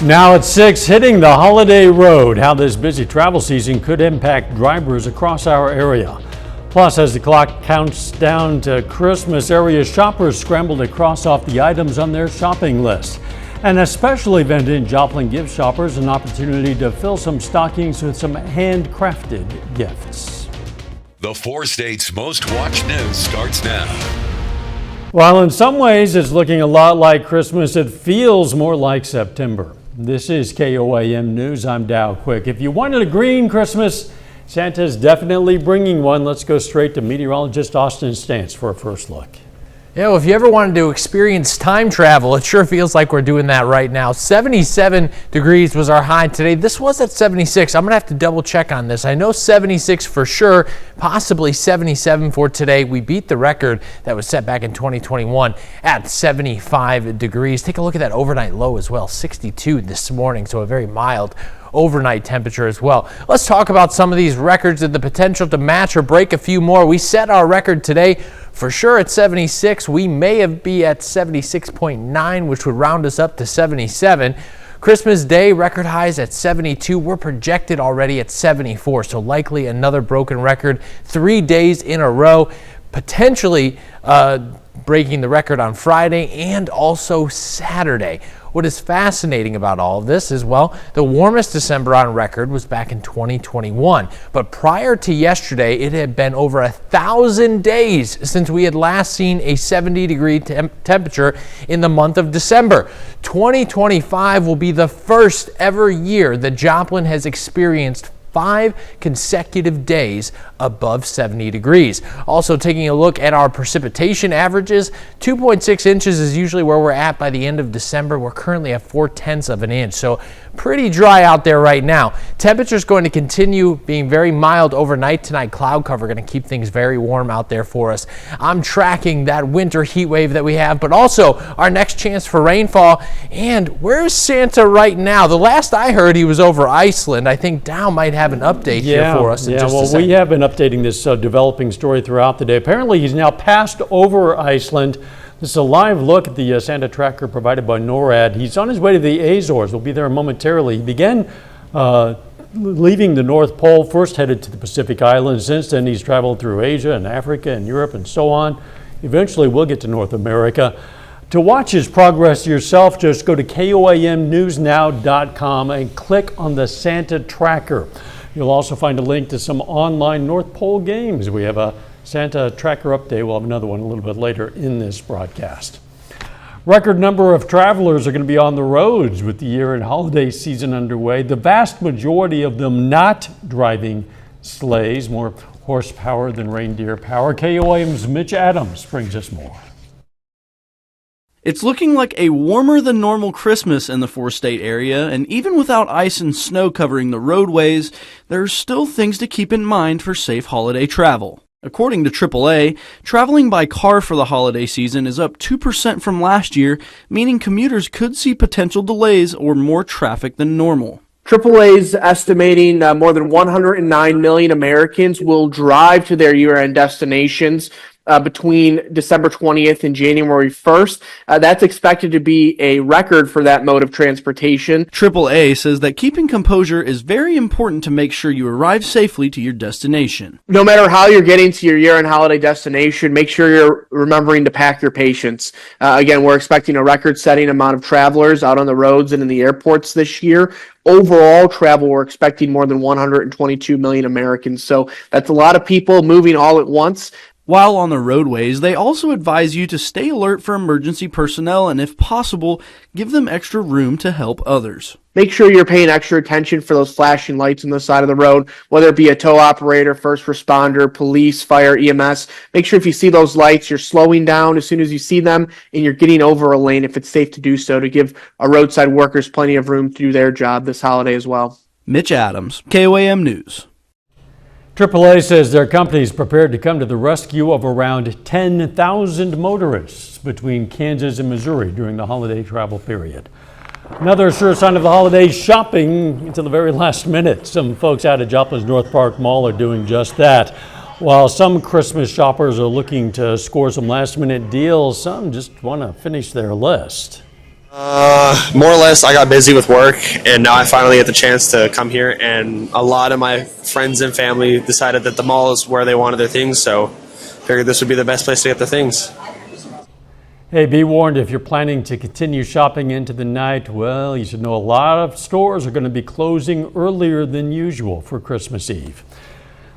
Now at 6, hitting the holiday road, how this busy travel season could impact drivers across our area. Plus, as the clock counts down to Christmas, area shoppers scramble to cross off the items on their shopping list. And a special event in Joplin gives shoppers an opportunity to fill some stockings with some handcrafted gifts. The 4 states' most watched news starts now. While in some ways it's looking a lot like Christmas, it feels more like September. This is KOAM News. I'm Dow Quick. If you wanted a green Christmas, Santa's definitely bringing one. Let's go straight to meteorologist Austin Stantz for a first look. Yeah, well, if you ever wanted to experience time travel, it sure feels like we're doing that right now. 77 degrees was our high today. This was at 76. I'm going to have to double check on this. I know 76 for sure, possibly 77 for today. We beat the record that was set back in 2021 at 75 degrees. Take a look at that overnight low as well, 62 this morning, so a very mild overnight temperature as well. Let's talk about some of these records and the potential to match or break a few more. We set our record today for sure at 76. We may be at 76.9, which would round us up to 77. Christmas Day record highs at 72. We're projected already at 74, so likely another broken record 3 days in a row, potentially breaking the record on Friday and also Saturday. What is fascinating about all of this is, well, the warmest December on record was back in 2021. But prior to yesterday, it had been over 1,000 days since we had last seen a 70-degree temperature in the month of December. 2025 will be the first ever year that Joplin has experienced 5 consecutive days above 70 degrees. Also taking a look at our precipitation averages, 2.6 inches is usually where we're at by the end of December. We're currently at 0.4 of an inch, so pretty dry out there right now. Temperature's going to continue being very mild overnight tonight. Cloud cover going to keep things very warm out there for us. I'm tracking that winter heat wave that we have, but also our next chance for rainfall. And where's Santa right now? The last I heard, he was over Iceland. I think Dow might have an update here for us in just a second. We have been updating this developing story throughout the day. Apparently, he's now passed over Iceland. This is a live look at the Santa tracker provided by NORAD. He's on his way to the Azores. We'll be there momentarily. He began leaving the North Pole, first headed to the Pacific Islands. Since then, he's traveled through Asia and Africa and Europe and so on. Eventually, we'll get to North America. To watch his progress yourself, just go to KOAMnewsnow.com and click on the Santa tracker. You'll also find a link to some online North Pole games. We have a Santa tracker update. We'll have another one a little bit later in this broadcast. Record number of travelers are going to be on the roads with the year and holiday season underway. The vast majority of them not driving sleighs, more horsepower than reindeer power. KOAM's Mitch Adams brings us more. It's looking like a warmer than normal Christmas in the 4-state area, and even without ice and snow covering the roadways, there are still things to keep in mind for safe holiday travel. According to AAA, traveling by car for the holiday season is up 2% from last year, meaning commuters could see potential delays or more traffic than normal. AAA is estimating more than 109 million Americans will drive to their year-end destinations between December 20th and January 1st. That's expected to be a record for that mode of transportation. AAA says that keeping composure is very important to make sure you arrive safely to your destination. No matter how you're getting to your year-end holiday destination, make sure you're remembering to pack your patience. Again, we're expecting a record-setting amount of travelers out on the roads and in the airports this year. Overall travel, we're expecting more than 122 million Americans. So that's a lot of people moving all at once. While on the roadways, they also advise you to stay alert for emergency personnel and, if possible, give them extra room to help others. Make sure you're paying extra attention for those flashing lights on the side of the road, whether it be a tow operator, first responder, police, fire, EMS. Make sure if you see those lights, you're slowing down as soon as you see them and you're getting over a lane if it's safe to do so, to give our roadside workers plenty of room to do their job this holiday as well. Mitch Adams, KOAM News. AAA says their company is prepared to come to the rescue of around 10,000 motorists between Kansas and Missouri during the holiday travel period. Another sure sign of the holiday shopping until the very last minute. Some folks out at Joplin's North Park Mall are doing just that. While some Christmas shoppers are looking to score some last minute deals, some just want to finish their list. More or less, I got busy with work, and now I finally get the chance to come here. And a lot of my friends and family decided that the mall is where they wanted their things, so figured this would be the best place to get the things. Hey, be warned, if you're planning to continue shopping into the night, well, you should know a lot of stores are going to be closing earlier than usual for Christmas Eve.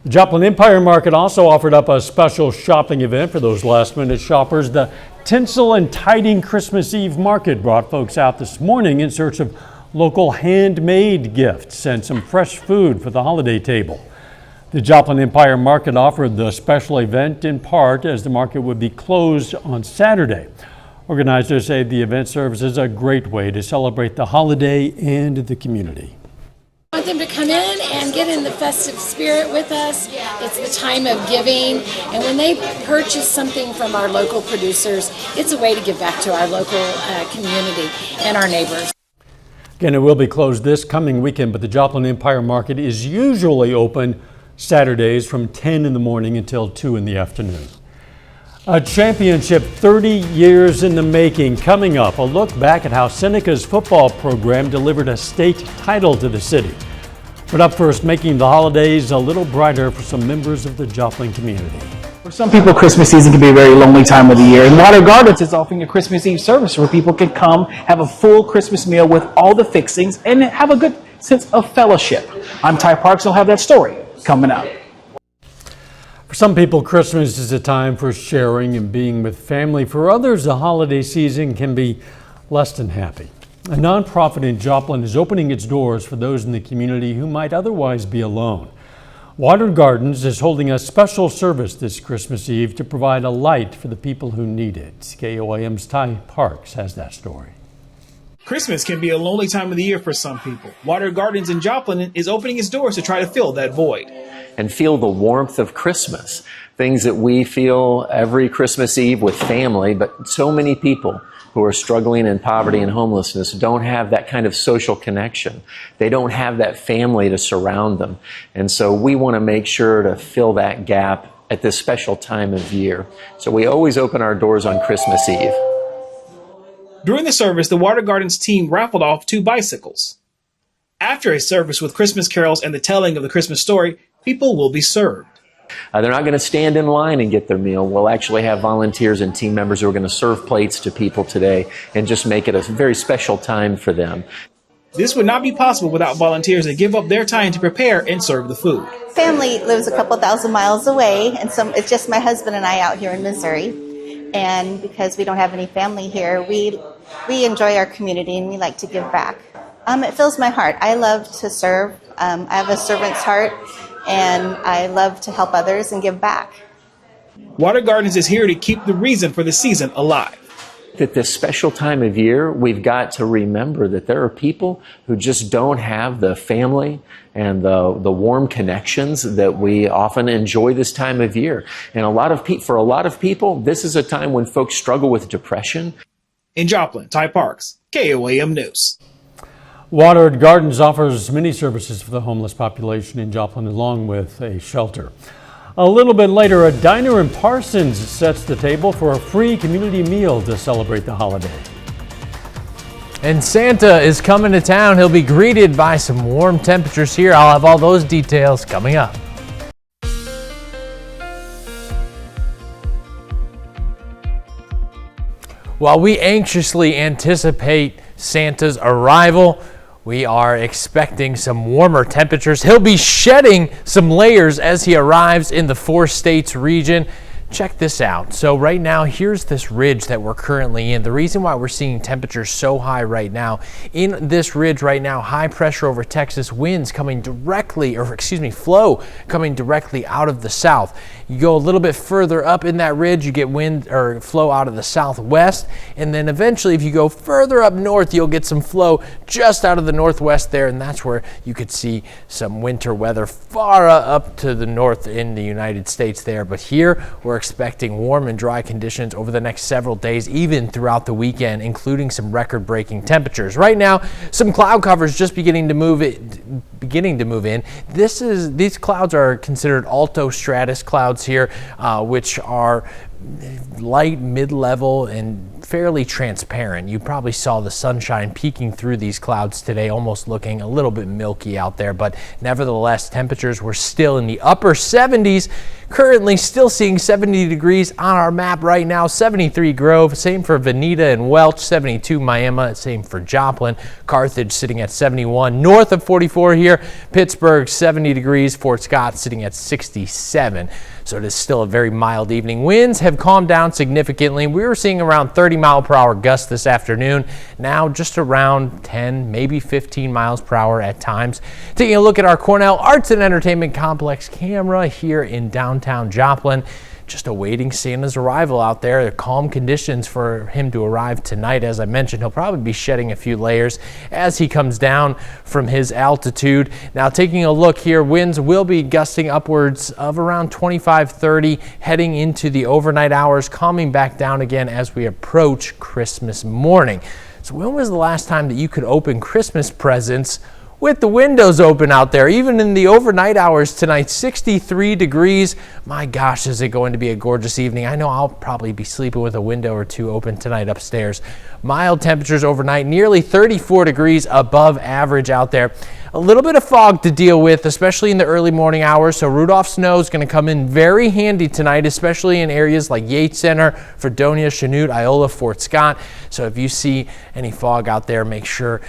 The Joplin Empire Market also offered up a special shopping event for those last-minute shoppers. The Tinsel and Tiding Christmas Eve Market brought folks out this morning in search of local handmade gifts and some fresh food for the holiday table. The Joplin Empire Market offered the special event in part as the market would be closed on Saturday. Organizers say the event serves as a great way to celebrate the holiday and the community. I want them to come in and get in the festive spirit with us. It's the time of giving, and when they purchase something from our local producers, it's a way to give back to our local community and our neighbors. Again, it will be closed this coming weekend, but the Joplin Empire Market is usually open Saturdays from 10 in the morning until 2 in the afternoon. A championship 30 years in the making coming up. A look back at how Seneca's football program delivered a state title to the city. But up first, making the holidays a little brighter for some members of the Joplin community. For some people, Christmas season can be a very lonely time of the year, and Water Gardens is offering a Christmas Eve service where people can come, have a full Christmas meal with all the fixings, and have a good sense of fellowship. I'm Ty Parks, and I'll have that story coming up. For some people, Christmas is a time for sharing and being with family. For others, the holiday season can be less than happy. A nonprofit in Joplin is opening its doors for those in the community who might otherwise be alone. Water Gardens is holding a special service this Christmas Eve to provide a light for the people who need it. KOAM's Ty Parks has that story. Christmas can be a lonely time of the year for some people. Water Gardens in Joplin is opening its doors to try to fill that void. And feel the warmth of Christmas, things that we feel every Christmas Eve with family, but so many people who are struggling in poverty and homelessness don't have that kind of social connection. They don't have that family to surround them. And so we want to make sure to fill that gap at this special time of year. So we always open our doors on Christmas Eve. During the service, the Water Gardens team raffled off 2 bicycles. After a service with Christmas carols and the telling of the Christmas story, people will be served. They're not going to stand in line and get their meal. We'll actually have volunteers and team members who are going to serve plates to people today and just make it a very special time for them. This would not be possible without volunteers that give up their time to prepare and serve the food. Family lives a couple thousand miles away, and it's just my husband and I out here in Missouri. And because we don't have any family here, we enjoy our community and we like to give back. It fills my heart. I love to serve. I have a servant's heart, and I love to help others and give back. Water Gardens is here to keep the reason for the season alive. At this special time of year, we've got to remember that there are people who just don't have the family and the warm connections that we often enjoy this time of year. And for a lot of people, this is a time when folks struggle with depression. In Joplin, Ty Parks, KOAM News. Water Gardens offers many services for the homeless population in Joplin, along with a shelter. A little bit later, a diner in Parsons sets the table for a free community meal to celebrate the holiday. And Santa is coming to town. He'll be greeted by some warm temperatures here. I'll have all those details coming up. While we anxiously anticipate Santa's arrival, we are expecting some warmer temperatures. He'll be shedding some layers as he arrives in the 4 states region. Check this out. So right now, here's this ridge that we're currently in. The reason why we're seeing temperatures so high right now, in this ridge right now, high pressure over Texas, winds coming directly, flow coming directly out of the south. You go a little bit further up in that ridge, you get wind or flow out of the southwest, and then eventually if you go further up north, you'll get some flow just out of the northwest there, and that's where you could see some winter weather far up to the north in the United States there. But here, we're expecting warm and dry conditions over the next several days, even throughout the weekend, including some record-breaking temperatures. Right now, some cloud covers just beginning to move in. These clouds are considered altostratus clouds here, which are light, mid-level, and fairly transparent. You probably saw the sunshine peeking through these clouds today, almost looking a little bit milky out there, but nevertheless, temperatures were still in the upper 70s. Currently still seeing 70 degrees on our map right now. 73 Grove, same for Veneta and Welch, 72 Miami, same for Joplin. Carthage sitting at 71. North of 44 here, Pittsburgh 70 degrees, Fort Scott sitting at 67. So it is still a very mild evening. Winds have calmed down significantly. We were seeing around 30-mile-per-hour gusts this afternoon. Now just around 10, maybe 15 miles per hour at times. Taking a look at our Cornell Arts and Entertainment Complex camera here in downtown Joplin. Just awaiting Santa's arrival out there. Calm conditions for him to arrive tonight. As I mentioned, he'll probably be shedding a few layers as he comes down from his altitude. Now taking a look here, winds will be gusting upwards of around 25-30 heading into the overnight hours, calming back down again as we approach Christmas morning. So when was the last time that you could open Christmas presents with the windows open out there? Even in the overnight hours tonight, 63 degrees. My gosh, is it going to be a gorgeous evening. I know I'll probably be sleeping with a window or two open tonight upstairs. Mild temperatures overnight, nearly 34 degrees above average out there. A little bit of fog to deal with, especially in the early morning hours. So Rudolph snow is going to come in very handy tonight, especially in areas like Yates Center, Fredonia, Chanute, Iola, Fort Scott. So if you see any fog out there, make sure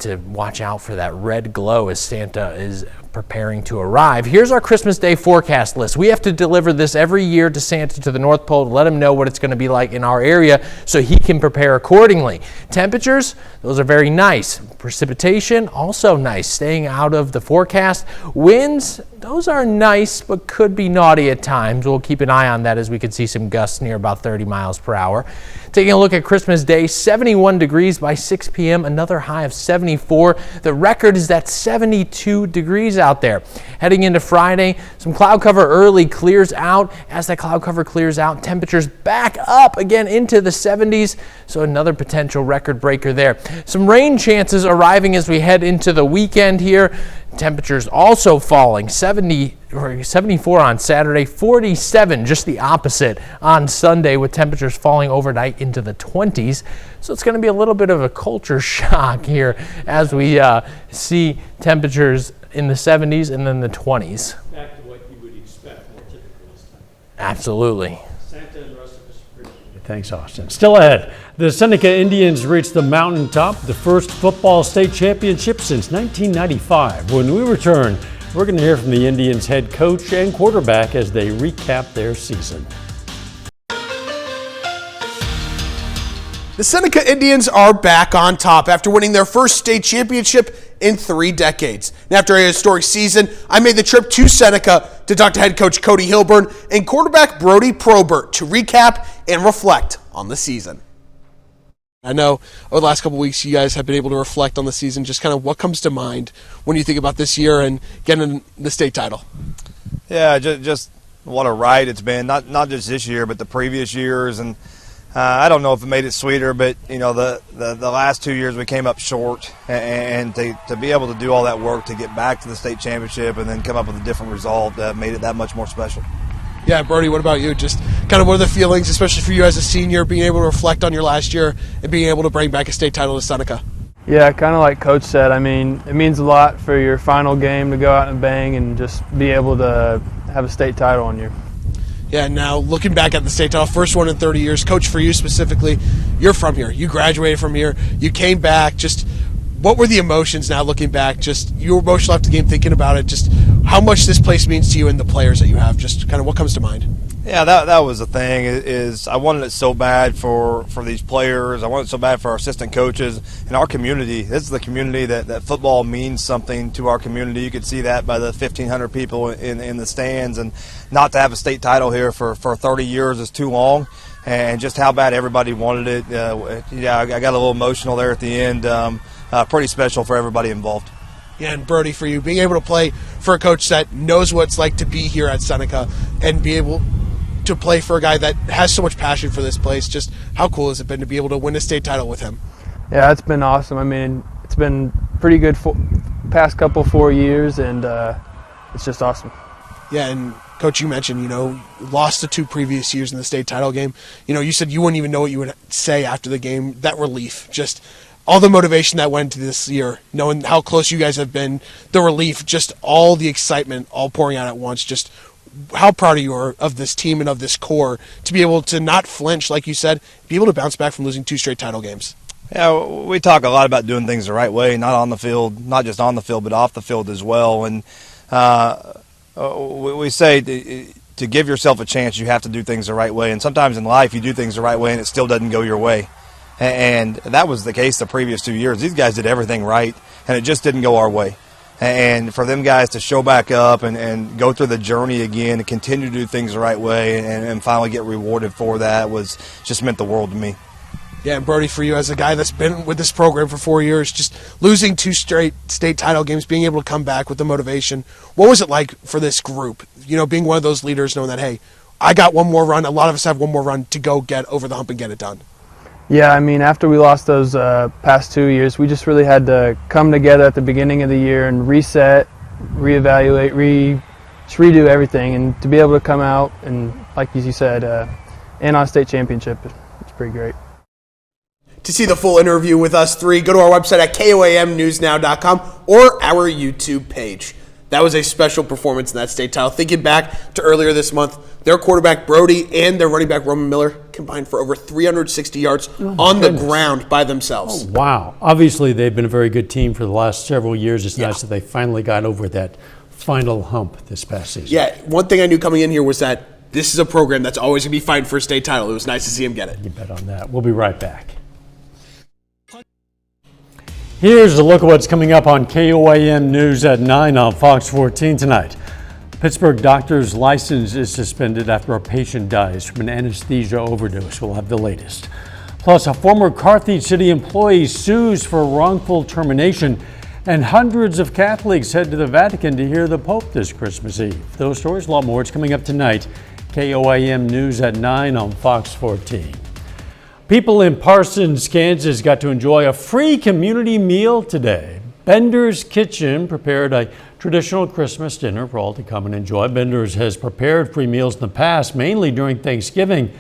to watch out for that red glow as Santa is preparing to arrive. Here's our Christmas Day forecast list. We have to deliver this every year to Santa to the North Pole to let him know what it's going to be like in our area so he can prepare accordingly. Temperatures, those are very nice. Precipitation, also nice, staying out of the forecast. Winds, those are nice but could be naughty at times. We'll keep an eye on that as we could see some gusts near about 30 miles per hour. Taking a look at Christmas Day, 71 degrees by 6 p.m., another high of 74. The record is at 72 degrees out there. Heading into Friday, some cloud cover early clears out. As that cloud cover clears out, temperatures back up again into the 70s, so another potential record breaker there. Some rain chances arriving as we head into the weekend here. Temperatures also falling, 74 on Saturday, 47, just the opposite on Sunday, with temperatures falling overnight into the 20s. So it's going to be a little bit of a culture shock here as we see temperatures in the 70s and then the 20s. Back to what you would expect more typical this time. Absolutely. Santa and the rest of us appreciate it. Thanks, Austin. Still ahead, the Seneca Indians reached the mountaintop, the first football state championship since 1995. When we return, we're going to hear from the Indians head coach and quarterback as they recap their season. The Seneca Indians are back on top after winning their first state championship in 3 decades. And after a historic season, I made the trip to Seneca to talk to head coach Cody Hilburn and quarterback Brody Probert to recap and reflect on the season. I know over the last couple of weeks you guys have been able to reflect on the season. Just kind of what comes to mind when you think about this year and getting the state title? Yeah, just what a ride it's been. Not just this year, but the previous years. And I don't know if it made it sweeter, but you know the last 2 years we came up short, and to be able to do all that work to get back to the state championship and then come up with a different result made it that much more special. Yeah, Brody, what about you? Just kind of what are the feelings, especially for you as a senior, being able to reflect on your last year and being able to bring back a state title to Seneca? Yeah, kind of like Coach said. I mean, it means a lot for your final game to go out and bang and just be able to have a state title on you. Yeah, now looking back at the state title, first one in 30 years, Coach, for you specifically, you're from here. You graduated from here. You came back. Just what were the emotions now looking back? Just you were emotional after the game thinking about it. Just how much this place means to you and the players that you have. Just kind of what comes to mind. Yeah, that was the thing. Is I wanted it so bad for these players. I wanted it so bad for our assistant coaches and our community. This is the community that football means something to our community. You could see that by the 1,500 people in the stands, and not to have a state title here for 30 years is too long. And just how bad everybody wanted it. Yeah, I got a little emotional there at the end. Pretty special for everybody involved. Yeah, and Brody, for you, being able to play for a coach that knows what it's like to be here at Seneca and be able to play for a guy that has so much passion for this place, just how cool has it been to be able to win a state title with him? Yeah, it's been awesome. I mean, it's been pretty good past couple 4 years, and it's just awesome. Yeah, and Coach, you mentioned, lost the 2 previous years in the state title game. You said you wouldn't even know what you would say after the game. That relief, just all the motivation that went into this year, knowing how close you guys have been, the relief, just all the excitement all pouring out at once. Just how proud you are of this team and of this core to be able to not flinch, like you said, be able to bounce back from losing 2 straight title games. Yeah, we talk a lot about doing things the right way, not on the field, not just on the field, but off the field as well. And we say to give yourself a chance, you have to do things the right way. And sometimes in life, you do things the right way, and it still doesn't go your way. And that was the case the previous 2 years. These guys did everything right, and it just didn't go our way. And for them guys to show back up and go through the journey again and continue to do things the right way and finally get rewarded for that was just meant the world to me. Yeah, and Brody, for you as a guy that's been with this program for 4 years, just losing 2 straight state title games, being able to come back with the motivation, what was it like for this group? Being one of those leaders, knowing that, hey, I got one more run, a lot of us have one more run to go get over the hump and get it done. Yeah, I mean, after we lost those past 2 years, we just really had to come together at the beginning of the year and reset, reevaluate, redo everything, and to be able to come out and, like you said, and on state championship, it's pretty great. To see the full interview with us 3, go to our website at koamnewsnow.com or our YouTube page. That was a special performance in that state title. Thinking back to earlier this month, their quarterback Brody and their running back Roman Miller combined for over 360 yards on the ground by themselves. Oh, wow. Obviously, they've been a very good team for the last several years. It's nice that they finally got over that final hump this past season. Yeah, one thing I knew coming in here was that this is a program that's always going to be fighting for a state title. It was nice to see them get it. You bet on that. We'll be right back. Here's a look at what's coming up on KOAM News at 9 on Fox 14 tonight. Pittsburgh doctor's license is suspended after a patient dies from an anesthesia overdose. We'll have the latest. Plus, a former Carthage City employee sues for wrongful termination, and hundreds of Catholics head to the Vatican to hear the Pope this Christmas Eve. Those stories, a lot more. It's coming up tonight. KOAM News at 9 on Fox 14. People in Parsons, Kansas got to enjoy a free community meal today. Bender's Kitchen prepared a traditional Christmas dinner for all to come and enjoy. Bender's has prepared free meals in the past, mainly during Thanksgiving,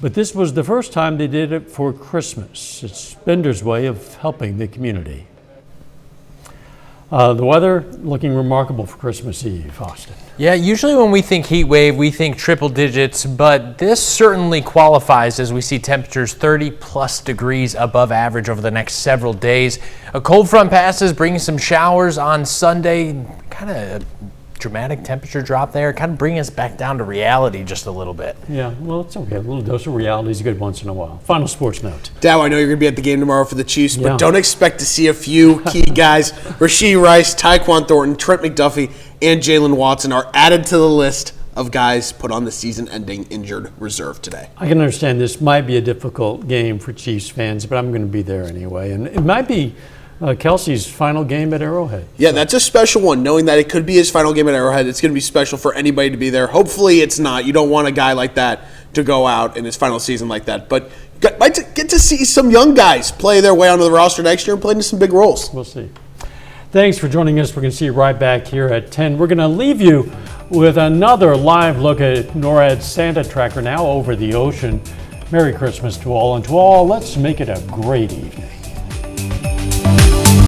but this was the first time they did it for Christmas. It's Bender's way of helping the community. The weather looking remarkable for Christmas Eve, Austin. Yeah, usually when we think heat wave, we think triple digits, but this certainly qualifies as we see temperatures 30 plus degrees above average over the next several days. A cold front passes, bringing some showers on Sunday, kind of a dramatic temperature drop there, kind of bringing us back down to reality just a little bit. Yeah, well, it's okay. A little dose of reality is good once in a while. Final sports note. Dow, I know you're going to be at the game tomorrow for the Chiefs, but don't expect to see a few key guys. Rasheed Rice, Tyquan Thornton, Trent McDuffie, and Jalen Watson are added to the list of guys put on the season-ending injured reserve today. I can understand this might be a difficult game for Chiefs fans, but I'm going to be there anyway. And it might be Kelsey's final game at Arrowhead. Yeah, that's a special one. Knowing that it could be his final game at Arrowhead, it's going to be special for anybody to be there. Hopefully it's not. You don't want a guy like that to go out in his final season like that. But might get to see some young guys play their way onto the roster next year and play into some big roles. We'll see. Thanks for joining us. We're going to see you right back here at 10. We're going to leave you with another live look at NORAD's Santa Tracker now over the ocean. Merry Christmas to all, and to all, let's make it a great evening.